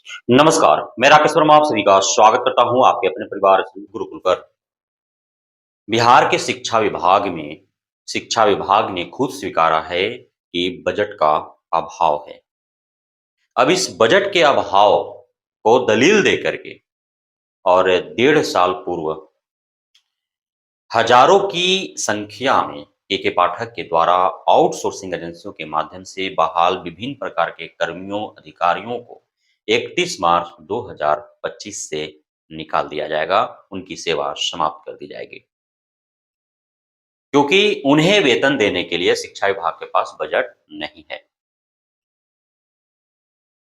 नमस्कार, मैं राकेश वर्मा आप सभी का स्वागत करता हूँ आपके अपने परिवार गुरुकुल पर। बिहार के शिक्षा विभाग ने खुद स्वीकारा है कि बजट का अभाव है। अब इस बजट के अभाव को दलील दे करके और 1.5 साल पूर्व हजारों की संख्या में के पाठक के द्वारा आउटसोर्सिंग एजेंसियों के माध्यम से बहाल विभिन्न प्रकार के कर्मियों, अधिकारियों को 31 मार्च 2025 से निकाल दिया जाएगा, उनकी सेवा समाप्त कर दी जाएगी। क्योंकि उन्हें वेतन देने के लिए शिक्षा विभाग के पास बजट नहीं है।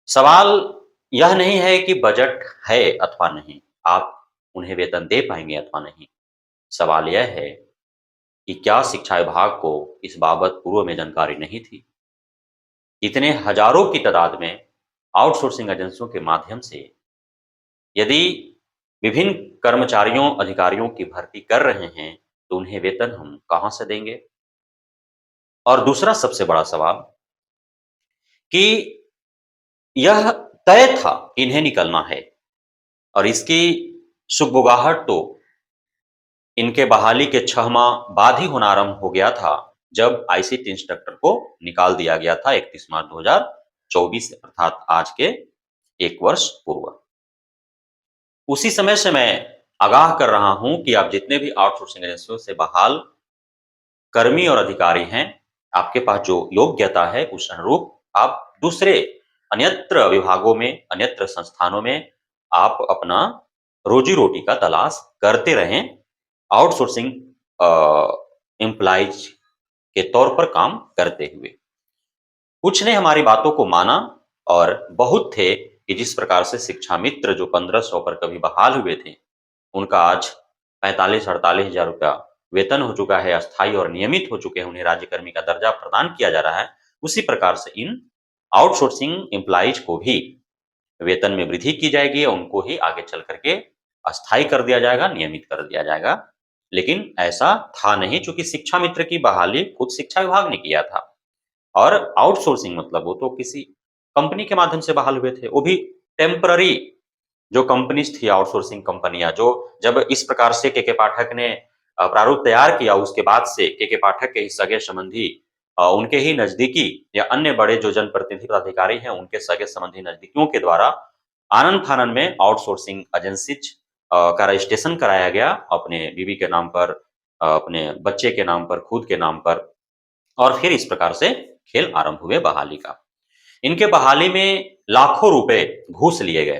सवाल यह नहीं है कि बजट है अथवा नहीं, आप उन्हें वेतन दे पाएँगे अथवा नहीं। सवाल यह है कि क्या शिक्षा विभाग को इस बाबत पूर्व में जानकारी नहीं थी? इतने हजारों की तादाद में आउटसोर्सिंग एजेंसियों के माध्यम से यदि विभिन्न कर्मचारियों, अधिकारियों की भर्ती कर रहे हैं, तो उन्हें वेतन हम कहाँ से देंगे? और दूसरा सबसे बड़ा सवाल कि यह तय था कि इन्हें निकलना है और इसकी सुगबुगाहट तो इनके बहाली के 6 माह बाद ही होना आरंभ हो गया था, जब आईसीटी इंस्ट्रक्टर को निकाल दिया गया था 31 मार्च 2024 अर्थात आज के 1 वर्ष पूर्व। उसी समय से मैं आगाह कर रहा हूँ कि आप जितने भी आउटसोर्सिंग एजेंसियों से बहाल कर्मी और अधिकारी हैं, आपके पास जो योग्यता है उस अनुरूप आप दूसरे अन्यत्र विभागों में, अन्यत्र संस्थानों में आप अपना रोजी-रोटी का तलाश करते रहें, आउटसोर्सिंग एम्प्लॉइज के तौर पर काम करते हुए। कुछ ने हमारी बातों को माना और बहुत थे कि जिस प्रकार से शिक्षा मित्र जो 1500 पर कभी बहाल हुए थे, उनका आज 45-48 हज़ार रुपया वेतन हो चुका है, अस्थायी और नियमित हो चुके हैं, उन्हें राज्यकर्मी का दर्जा प्रदान किया जा रहा है। उसी प्रकार से इन आउटसोर्सिंग एम्प्लॉइज को भी वेतन में वृद्धि की जाएगी और उनको ही आगे चल कर के अस्थायी कर दिया जाएगा, नियमित कर दिया जाएगा। लेकिन ऐसा था नहीं, चूँकि शिक्षा मित्र की बहाली खुद शिक्षा विभाग ने किया था और आउटसोर्सिंग मतलब वो तो किसी कंपनी के माध्यम से बहाल हुए थे, वो भी टेम्पररी जो कंपनीज़ थी आउटसोर्सिंग कंपनियाँ जो जब इस प्रकार से के पाठक ने प्रारूप तैयार किया उसके बाद से के पाठक के ही सगे-संबंधी उनके ही नज़दीकी या अन्य बड़े जो जनप्रतिनिधि पदाधिकारी हैं, उनके सगे-संबंधी नज़दीकियों के द्वारा आनन-फानन में आउटसोर्सिंग एजेंसीज़ का रजिस्ट्रेशन कराया गया अपने बीवी के नाम पर, अपने बच्चे के नाम पर, खुद के नाम पर और फिर इस प्रकार से खेल आरंभ हुए बहाली का। इनके बहाली में लाखों रुपए घूस लिए गए।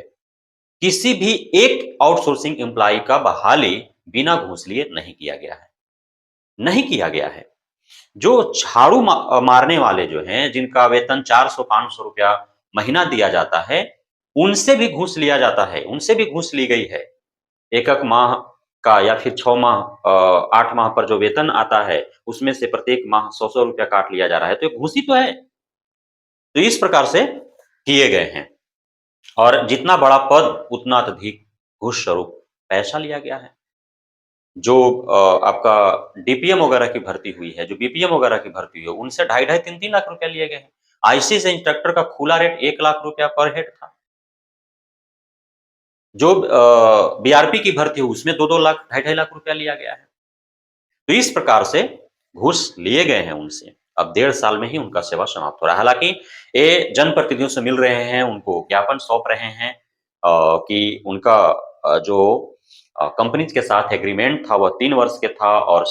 किसी भी एक आउटसोर्सिंग एम्प्लॉयी का बहाली बिना घूस लिए नहीं किया गया है, नहीं किया गया है। जो झाड़ू मारने वाले जो हैं, जिनका वेतन 400-500 रुपया महीना दिया जाता है, उनसे भी घूस लिया जाता है, उनसे भी घूस ली गई है। 1-1 माह का या फिर 6 माह 8 माह पर जो वेतन आता है, उसमें से प्रत्येक माह 100-100 रुपया काट लिया जा रहा है, तो ये घूस ही तो है। तो इस प्रकार से किए गए हैं और जितना बड़ा पद, उतना अधिक घूस स्वरूप पैसा लिया गया है। जो आपका डीपीएम वगैरह की भर्ती हुई है, जो बीपीएम वगैरह की भर्ती हुई है, उनसे ढाई ढाई 3-3 लाख रुपया लिए गए हैं। आईसी से इंस्ट्रक्टर का खुला रेट 1 लाख रुपया पर हेड था। जो बीआरपी की भर्ती हुई, उसमें 2-2 लाख, ढाई-ढाई लाख रुपया लिया गया है। तो इस प्रकार से घूस लिए गए हैं उनसे। अब 1.5 साल में ही उनका सेवा समाप्त हो रहा है। हालाँकि ये जनप्रतिनिधियों से मिल रहे हैं, उनको ज्ञापन सौंप रहे हैं कि उनका जो कंपनीज़ के साथ एग्रीमेंट था, वह 3 वर्ष के था और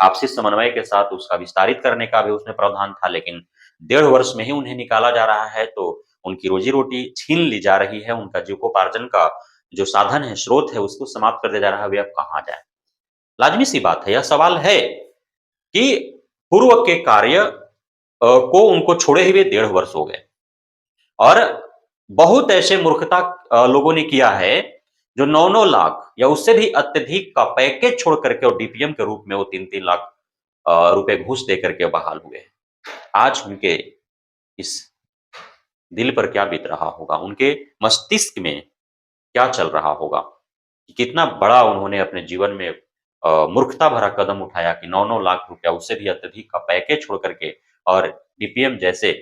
आपसी समन्वय के साथ उसका विस्तारित करने का भी उसमें प्रावधान था, लेकिन 1.5 वर्ष में ही उन्हें निकाला जा रहा है, तो उनकी रोज़ी-रोटी छीन ली जा रही है, उनका जीविकोपार्जन का जो साधन है, स्रोत है, उसको समाप्त कर दिया जा रहा है, वे अब कहाँ जाएँ? लाज़मी सी बात है, यह सवाल है कि पूर्व के कार्य को उनको छोड़े हुए 1.5 वर्ष हो गए और बहुत ऐसे मूर्खता लोगों ने किया है, जो 9-9 लाख या उससे भी अत्यधिक का पैकेज छोड़ करके और डीपीएम के रूप में वो 3-3 लाख रुपए घूस दे करके बहाल हुए हैं। आज उनके इस दिल पर क्या बीत रहा होगा? उनके मस्तिष्क में क्या चल रहा होगा? कि कितना बड़ा उन्होंने अपने जीवन में मूर्खता भरा कदम उठाया कि 9-9 लाख रुपया उससे भी अत्यधिक का पैकेज छोड़ करके और डीपीएम जैसे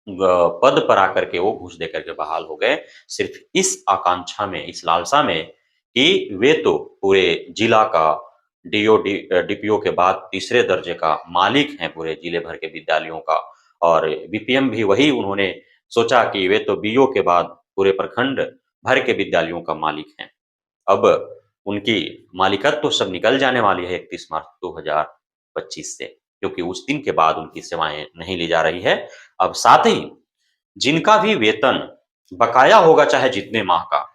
पद पर आकर के वो घूस देकर के बहाल हो गए, सिर्फ़ इस आकांक्षा में, इस लालसा में कि वे तो पूरे जिला का डीपीओ के बाद तीसरे दर्जे का मालिक हैं पूरे जिले भर के विद्यालयों का और बीपीएम भी वही उन्होंने सोचा कि वे तो बीओ के बाद पूरे प्रखंड भर के विद्यालयों का मालिक हैं। अब उनकी मालिकत तो सब निकल जाने वाली है 31 मार्च 2025 से, क्योंकि उस दिन के बाद उनकी सेवाएँ नहीं ली जा रही है। अब साथ ही जिनका भी वेतन बकाया होगा चाहे जितने माह का,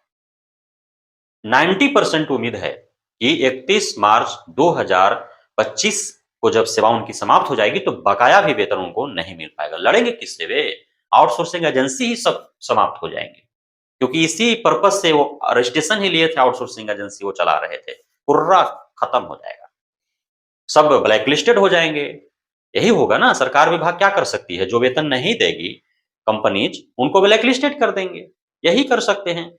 90% उम्मीद है कि 31 मार्च 2025 को जब सेवा उनकी समाप्त हो जाएगी, तो बकाया भी वेतन उनको नहीं मिल पाएगा। लड़ेंगे किससे वे? आउटसोर्सिंग एजेंसी ही सब समाप्त हो जाएँगे। क्योंकि इसी पर्पज़ से वो रजिस्ट्रेशन ही लिए थे आउटसोर्सिंग एजेंसी वो चला रहे थे। पूरा खत्म हो जाएगा। सब ब्लैक लिस्टेड हो जाएँगे। यही होगा ना, सरकार विभाग क्या कर सकती है? जो वेतन नहीं देगी कंपनीज़, उनको ब्लैक लिस्टेड कर देंगे। यही कर सकते हैं।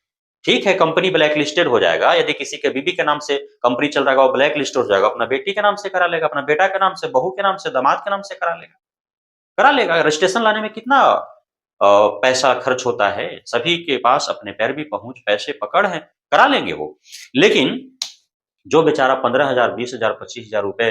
ठीक है, कंपनी ब्लैक लिस्टेड हो जाएगा, यदि किसी के बीवी के नाम से कंपनी चल रहा है, वो ब्लैक लिस्ट हो जाएगा, अपना बेटी के नाम से करा लेगा, अपना बेटा के नाम से, बहू के नाम से, दामाद के नाम से करा लेगा। रजिस्ट्रेशन लाने में कितना पैसा खर्च होता है, सभी के पास अपने पैर भी पहुँच, पैसे पकड़ हैं, करा लेंगे वो। लेकिन जो बेचारा 15,000, 20,000, 25,000 रुपए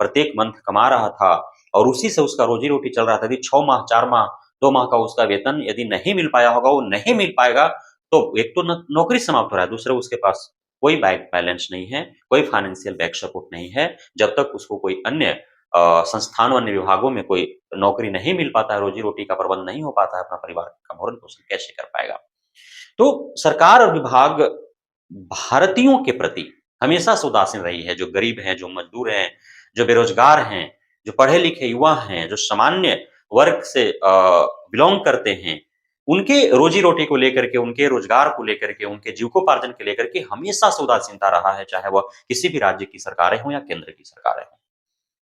प्रत्येक मंथ कमा रहा था और उसी से उसका रोजी-रोटी चल रहा था, यदि 6 माह, 4 माह, 2 माह का उसका वेतन यदि नहीं मिल पाया होगा, वो नहीं मिल पाएगा, तो एक तो न नौकरी समाप्त हो रहा है, दूसरा उसके पास कोई बैंक बैलेंस नहीं है, कोई फाइनेंशियल बैक सपोर्ट नहीं है। जब तक उसको कोई अन्य संस्थानों, अन्य विभागों में कोई नौकरी नहीं मिल पाता है, रोजी-रोटी का प्रबंध नहीं हो पाता है, अपना परिवार का भरण-पोषण कैसे कर पाएगा? तो सरकार और विभाग भारतीयों के प्रति हमेशा से उदासीन रही है, जो गरीब हैं, जो मज़दूर हैं, जो बेरोज़गार हैं, जो पढ़े-लिखे युवा हैं, जो सामान्य वर्ग से बिलॉन्ग करते हैं, उनके रोज़ी-रोटी को लेकर के, उनके रोज़गार को लेकर के, उनके जीविकोपार्जन को लेकर के हमेशा से उदासीनता रहा है, चाहे वह किसी भी राज्य की सरकारें हों या केंद्र की सरकारें हों।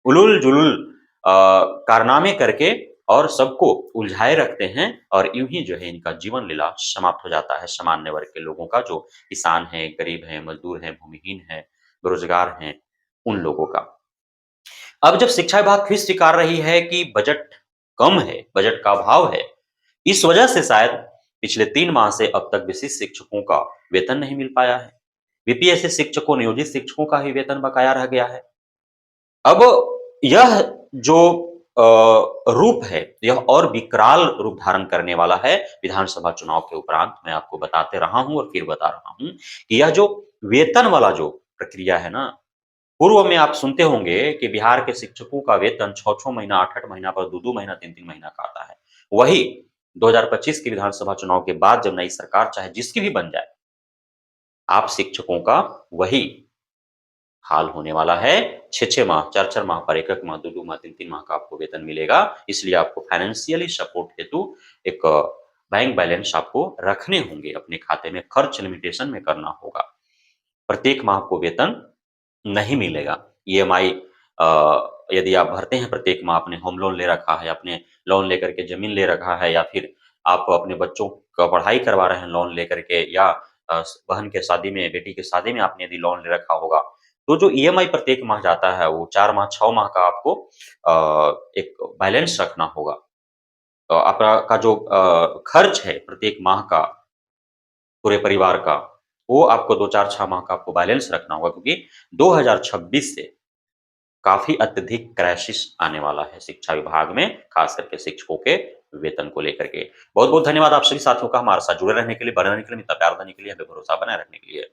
उलूल-जुलूल अ, कारनामे करके और सबको उलझाए रखते हैं और यूँ ही जो है इनका जीवन लीला समाप्त हो जाता है सामान्य वर्ग के लोगों का, जो किसान हैं, गरीब हैं, मज़दूर हैं, भूमिहीन हैं, बेरोज़गार हैं, उन लोगों का। अब जब शिक्षा विभाग फिर स्वीकार रही है कि बजट कम है, बजट का अभाव है, इस वजह से शायद पिछले 3 माह से अब तक विशिष्ट शिक्षकों का वेतन नहीं मिल पाया है। बीपीएससी शिक्षकों, नियोजित शिक्षकों का ही वेतन बकाया रह गया है। अब यह जो रूप है, यह और विकराल रूप धारण करने वाला है विधानसभा चुनाव के उपरांत। मैं आपको बताते रहा हूँ और फिर बता रहा हूँ कि यह जो वेतन वाला जो प्रक्रिया है ना, पूर्व में आप सुनते होंगे कि बिहार के शिक्षकों का वेतन 6-6 महीना, 8-8 महीना पर 2-2 महीना, 3-3 महीना का आता है। वही 2025 के विधानसभा चुनाव के बाद जब नई सरकार चाहे जिसकी भी बन जाए, आप शिक्षकों का वही हाल होने वाला है। 6-6 माह, 4-4 माह पर 1-1 माह, 2-2 माह, 3-3 माह का आपको वेतन मिलेगा। इसलिए आपको फाइनेंशियली सपोर्ट हेतु एक बैंक बैलेंस आपको रखने होंगे अपने खाते में, खर्च लिमिटेशन में करना होगा। प्रत्येक माह आपको वेतन नहीं मिलेगा। ईएमआई यदि आप भरते हैं प्रत्येक माह, आपने होम लोन ले रखा है, आपने लोन लेकर के ज़मीन ले रखा है या फिर आप अपने बच्चों का पढ़ाई करवा रहे हैं लोन लेकर के या बहन के शादी में, बेटी की शादी में आपने यदि लोन ले रखा होगा, तो जो ईएमआई प्रत्येक माह जाता है वो 4 माह, 6 माह का आपको एक बैलेंस रखना होगा। आपका का जो खर्च है प्रत्येक माह का पूरे परिवार का, वो आपको 2, 4, 6 माह का आपको बैलेंस रखना होगा, क्योंकि 2026 से काफ़ी अत्यधिक क्राइसिस आने वाला है शिक्षा विभाग में, खास करके शिक्षकों के वेतन को लेकर के। बहुत-बहुत धन्यवाद आप सभी साथियों का हमारे साथ जुड़े रहने के लिए, बने रहने के लिए, इतना प्यार देने के लिए, हमें भरोसा बनाए रखने के लिए।